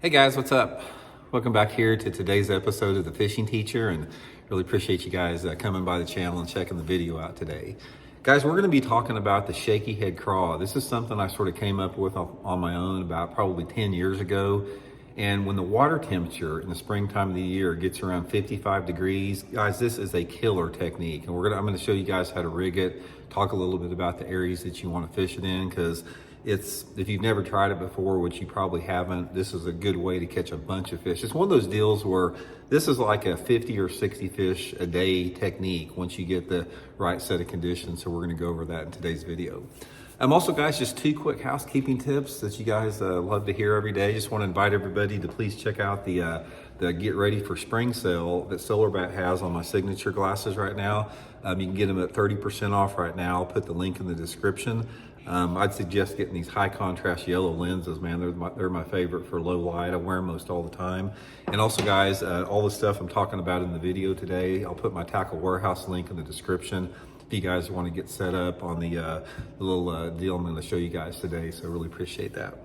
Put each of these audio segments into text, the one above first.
Hey guys, what's up? Welcome back here to today's episode of The Fishing Teacher, and really appreciate you guys coming by the channel and checking the video out today. Guys, we're going to be talking about the shaky head craw. This is something I sort of came up with on my own about probably 10 years ago. And when the water temperature in the springtime of the year gets around 55 degrees, guys, this is a killer technique. And I'm going to show you guys how to rig it, talk a little bit about the areas that you want to fish it in, because if you've never tried it before, which you probably haven't, this is a good way to catch a bunch of fish. It's one of those deals where this is like a 50 or 60 fish a day technique once you get the right set of conditions. So we're going to go over that in today's video. Also, guys, just two quick housekeeping tips that you guys love to hear every day. Just want to invite everybody to please check out the Get Ready for Spring sale that Silverbat has on my signature glasses right now. You can get them at 30% off right now. I'll put the link in the description. I'd suggest getting these high contrast yellow lenses, man. They're my favorite for low light. I wear them most all the time. And also, guys, all the stuff I'm talking about in the video today, I'll put my Tackle Warehouse link in the description if you guys want to get set up on the little deal I'm going to show you guys today. So I really appreciate that.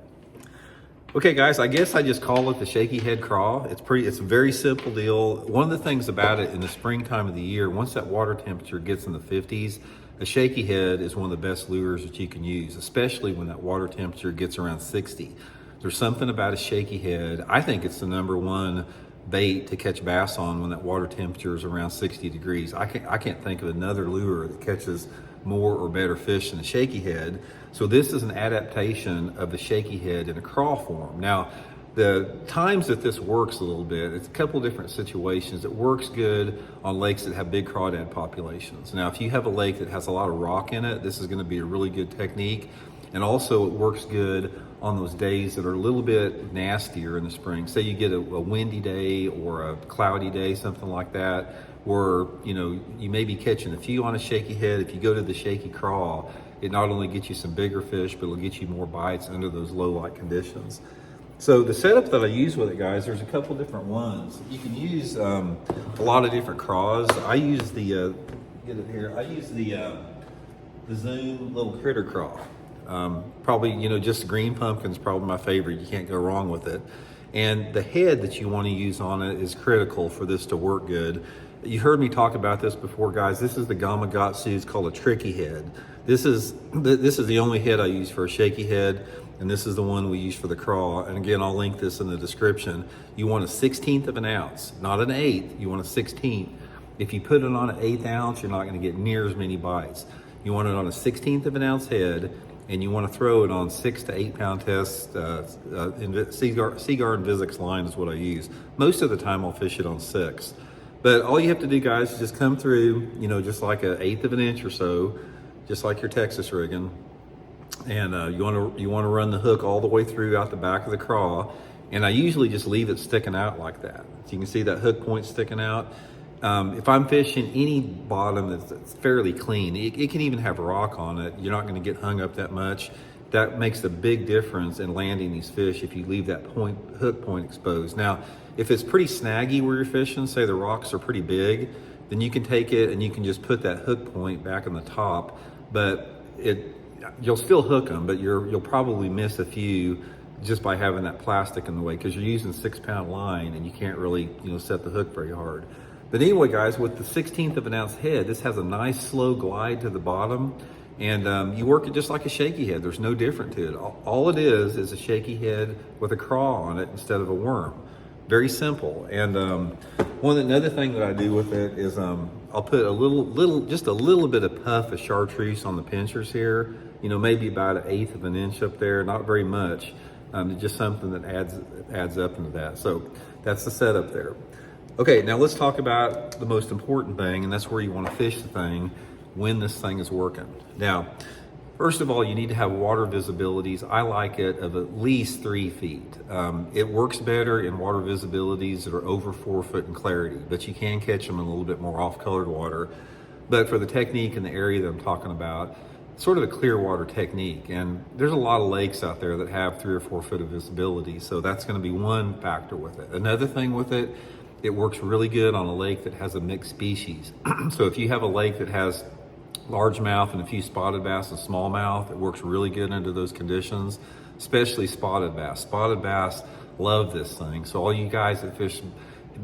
Okay, guys, I guess I just call it the shaky head craw. It's a very simple deal. One of the things about it in the springtime of the year, once that water temperature gets in the 50s, a shaky head is one of the best lures that you can use, especially when that water temperature gets around 60. There's something about a shaky head. I think it's the number one bait to catch bass on when that water temperature is around 60 degrees. I can't think of another lure that catches more or better fish than a shaky head. So this is an adaptation of the shaky head in a craw form. Now, the times that this works a little bit, it's a couple different situations. It works good on lakes that have big crawdad populations. Now, if you have a lake that has a lot of rock in it, this is going to be a really good technique. And also it works good on those days that are a little bit nastier in the spring. Say you get a windy day or a cloudy day, something like that, where you may be catching a few on a shaky head. If you go to the shaky craw, it not only gets you some bigger fish, but it'll get you more bites under those low light conditions. So the setup that I use with it, guys, there's a couple different ones. You can use a lot of different craws. I use the Zoom little critter craw. Probably, just green pumpkin's probably my favorite. You can't go wrong with it. And the head that you want to use on it is critical for this to work good. You heard me talk about this before, guys. This is the Gamakatsu. It's called a tricky head. This is the only head I use for a shaky head, and this is the one we use for the craw. And again, I'll link this in the description. You want a 1/16 of an ounce, not an eighth. You want a 1/16. If you put it on an 1/8 ounce, you're not going to get near as many bites. You want it on a 1/16 of an ounce head, and you want to throw it on 6 to 8 pound tests. Seaguar and Vizix line is what I use. Most of the time I'll fish it on 6. But all you have to do, guys, is just come through, just like an 1/8 of an inch or so, just like your Texas rigging. And you want to run the hook all the way through out the back of the craw. And I usually just leave it sticking out like that. So you can see that hook point sticking out. If I'm fishing any bottom that's fairly clean, it can even have rock on it. You're not going to get hung up that much. That makes a big difference in landing these fish if you leave that hook point exposed. Now, if it's pretty snaggy where you're fishing, say the rocks are pretty big, then you can take it and you can just put that hook point back on the top. But you'll still hook them, but you'll probably miss a few just by having that plastic in the way, because you're using 6-pound line and you can't really set the hook very hard. But anyway, guys, with the 1/16 of an ounce head, this has a nice slow glide to the bottom, and you work it just like a shaky head. There's no different to it. All it is a shaky head with a craw on it instead of a worm. Very simple. And another thing that I do with it is I'll put just a little bit of puff of chartreuse on the pinchers here. Maybe about 1/8 of an inch up there, not very much. Just something that adds up into that. So that's the setup there. Okay, now let's talk about the most important thing, and that's where you want to fish the thing when this thing is working. Now, first of all, you need to have water visibilities. I like it of at least 3 feet. It works better in water visibilities that are over 4 foot in clarity, but you can catch them in a little bit more off-colored water. But for the technique in the area that I'm talking about, sort of a clear water technique, and there's a lot of lakes out there that have 3 or 4 foot of visibility, so that's going to be one factor with it. Another thing with it, it works really good on a lake that has a mixed species. So if you have a lake that has largemouth and a few spotted bass and smallmouth, it works really good under those conditions, especially spotted bass. Spotted bass love this thing. So all you guys that fish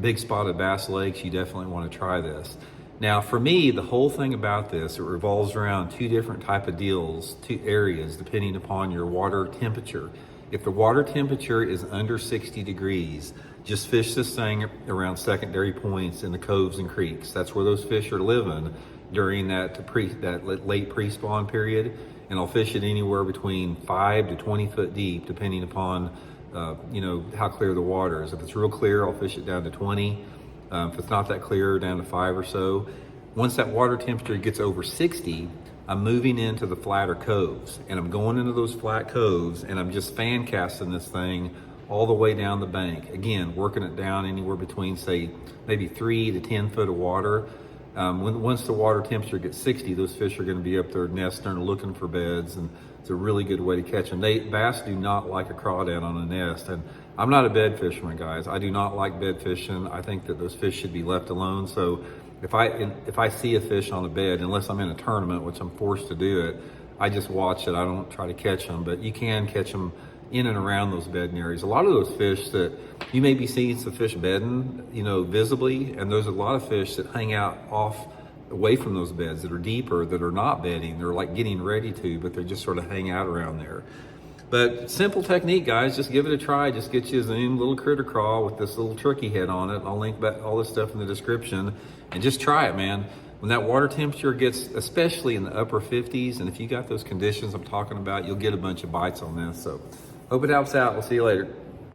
big spotted bass lakes, you definitely want to try this. Now for me, the whole thing about this, it revolves around two different type of deals, two areas, depending upon your water temperature. If the water temperature is under 60 degrees, just fish this thing around secondary points in the coves and creeks. That's where those fish are living during that late pre-spawn period. And I'll fish it anywhere between 5 to 20 foot deep, depending upon how clear the water is. If it's real clear, I'll fish it down to 20. If it's not that clear, down to 5 or so. Once that water temperature gets over 60, I'm moving into the flatter coves, and I'm going into those flat coves, and I'm just fan casting this thing all the way down the bank. Again, working it down anywhere between, say, maybe 3 to 10 foot of water. Once the water temperature gets 60, those fish are going to be up there nesting and looking for beds, and it's a really good way to catch them. Bass do not like a crawdad on a nest, and I'm not a bed fisherman, guys. I do not like bed fishing. I think that those fish should be left alone. So if I see a fish on a bed, unless I'm in a tournament, which I'm forced to do it, I just watch it. I don't try to catch them, but you can catch them in and around those bedding areas. A lot of those fish that you may be seeing some fish bedding, visibly, and there's a lot of fish that hang out away from those beds that are deeper, that are not bedding. They're like getting ready to, but they just sort of hang out around there. But simple technique, guys, just give it a try. Just get you a Zoom little critter craw with this little turkey head on it. I'll link back all this stuff in the description, and just try it, man. When that water temperature gets, especially in the upper 50s, and if you got those conditions I'm talking about, you'll get a bunch of bites on this. So hope it helps out. We'll see you later.